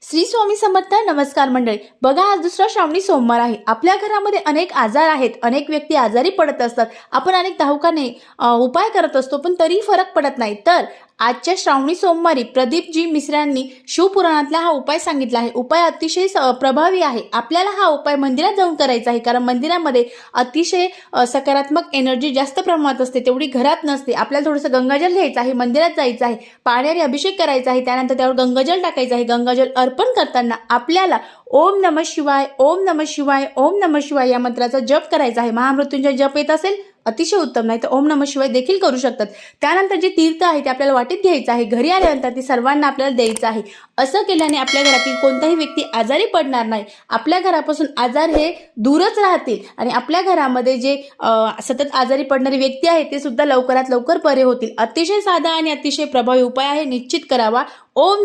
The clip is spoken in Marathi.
श्री स्वामी समर्थ. नमस्कार मंडळी. बघा, आज दुसरा श्रावणी सोमवार आहे. आपल्या घरामध्ये अनेक आजार आहेत, अनेक व्यक्ती आजारी पडत असतात. आपण अनेक दवाखाने उपाय करत असतो, पण तरी फरक पडत नाही. तर आजच्या श्रावणी सोमवारी प्रदीपजी मिश्रांनी शिवपुराणातला हा उपाय सांगितला आहे. उपाय अतिशय प्रभावी आहे. आपल्याला हा उपाय मंदिरात जाऊन करायचा आहे, कारण मंदिरामध्ये अतिशय सकारात्मक एनर्जी जास्त प्रमाणात असते, तेवढी घरात नसते. आपल्याला थोडंसं गंगाजल घ्यायचं आहे, मंदिरात जायचं आहे, पाण्याने अभिषेक करायचा आहे, त्यानंतर त्यावर गंगाजल टाकायचं आहे. गंगाजल अर्पण करताना आपल्याला ओम नमः शिवाय, ओम नमः शिवाय, ओम नमः शिवाय या मंत्राचा जप करायचा आहे. महामृत्युंजय जप येत असेल अतिशय उत्तम, नाही तर ओम नमः शिवाय देखील करू शकतात. त्यानंतर जे तीर्थ आहे ते आपल्याला वाटीत घ्यायचं आहे. घरी आल्यानंतर ते सर्वांना आपल्याला द्यायचं आहे. असं केल्याने आपल्या घरातील कोणताही व्यक्ती आजारी पडणार नाही. आपल्या घरापासून आजार हे दूरच राहतील आणि आपल्या घरामध्ये जे सतत आजारी पडणारी व्यक्ती आहे ते सुद्धा लवकरात लवकर बरे होतील. अतिशय साधा आणि अतिशय प्रभावी उपाय आहे, निश्चित करावा. ओम